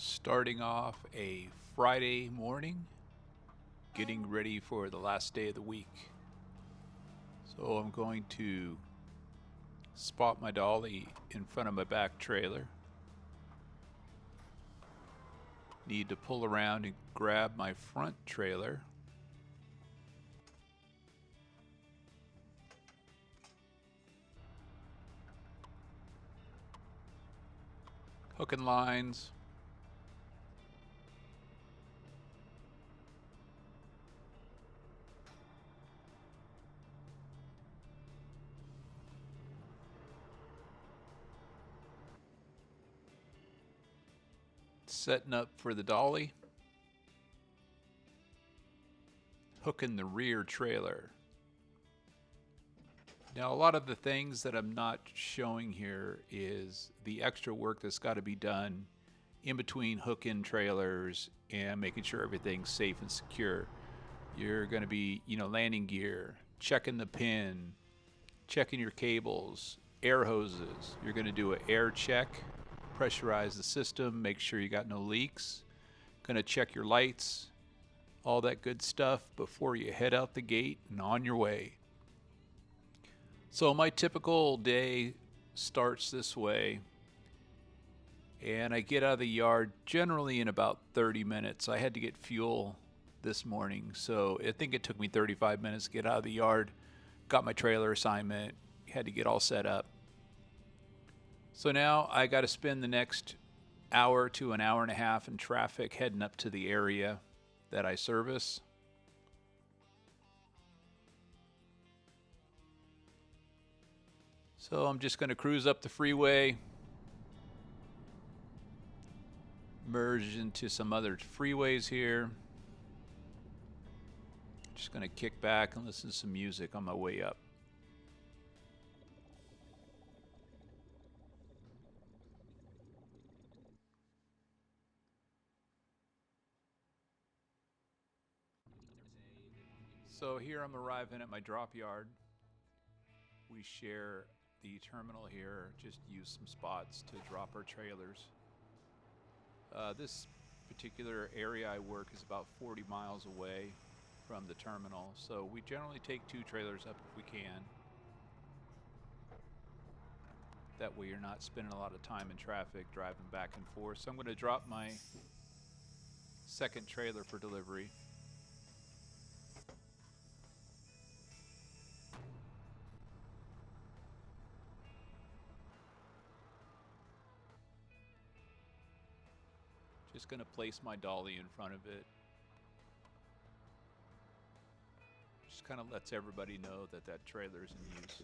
Starting off a Friday morning, getting ready for the last day of the week. So I'm going to spot my dolly in front of my back trailer. Need to pull around and grab my front trailer. Hook and lines. Setting up for the dolly. Hooking the rear trailer. Now, a lot of the things that I'm not showing here is the extra work that's got to be done in between hook-in trailers and making sure everything's safe and secure. You're going to be, landing gear, checking the pin, checking your cables, air hoses. You're going to do an air check, pressurize the system, make sure you got no leaks. Going to check your lights, all that good stuff before you head out the gate and on your way. So my typical day starts this way, and I get out of the yard generally in about 30 minutes. I had to get fuel this morning, so I think it took me 35 minutes to get out of the yard. Got my trailer assignment, had to get all set up. So now I got to spend the next hour to an hour and a half in traffic heading up to the area that I service. So I'm just going to cruise up the freeway, merge into some other freeways here. Just going to kick back and listen to some music on my way up. So here I'm arriving at my drop yard. We share the terminal here, just use some spots to drop our trailers. This particular area I work is about 40 miles away from the terminal, so we generally take 2 trailers up if we can. That way you're not spending a lot of time in traffic driving back and forth. So I'm going to drop my second trailer for delivery. Just going to place my dolly in front of it. Just kind of lets everybody know that that trailer is in use.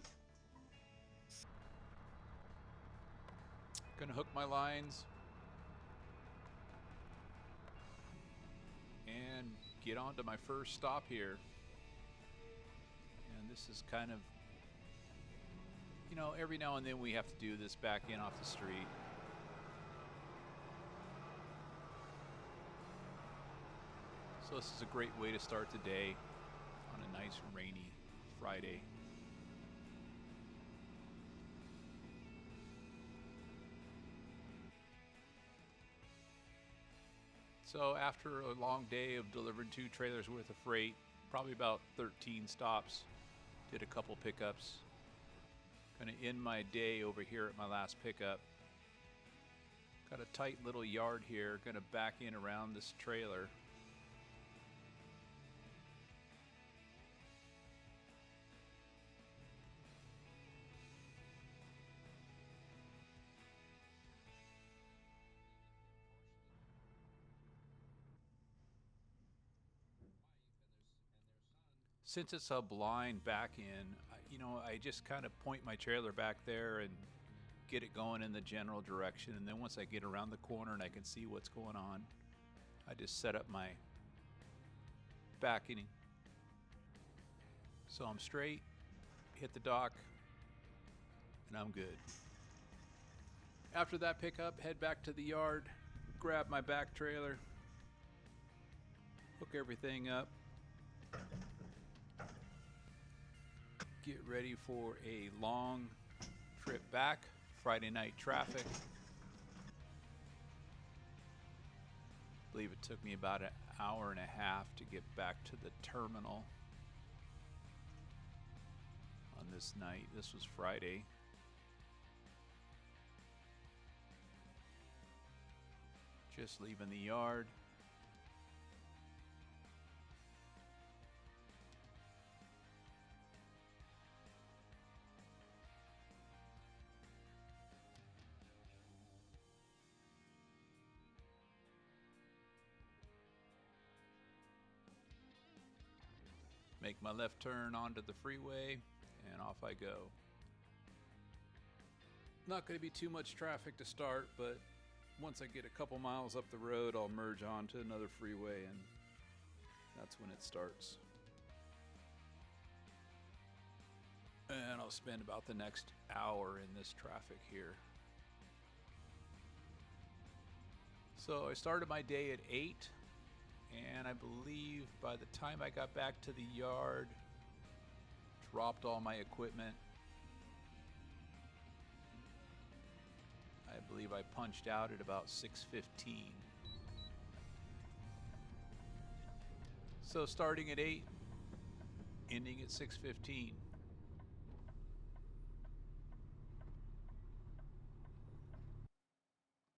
Going to hook my lines and get on to my first stop here. And this is kind of, every now and then we have to do this back in off the street. So this is a great way to start the day on a nice rainy Friday. So after a long day of delivering 2 trailers worth of freight, probably about 13 stops, did a couple pickups. Gonna end my day over here at my last pickup. Got a tight little yard here, gonna back in around this trailer. Since it's a blind back in, I just kind of point my trailer back there and get it going in the general direction. And then once I get around the corner and I can see what's going on, I just set up my backing. So I'm straight, hit the dock, and I'm good. After that pickup, head back to the yard, grab my back trailer, hook everything up, get ready for a long trip back, Friday night traffic. I believe it took me about an hour and a half to get back to the terminal on this night. This was Friday. Just leaving the yard. Make my left turn onto the freeway, and off I go. Not going to be too much traffic to start, but once I get a couple miles up the road, I'll merge onto another freeway, and that's when it starts. And I'll spend about the next hour in this traffic here. So I started my day at 8. And I believe by the time I got back to the yard, dropped all my equipment, I believe I punched out at about 6:15. So starting at 8, ending at 6:15.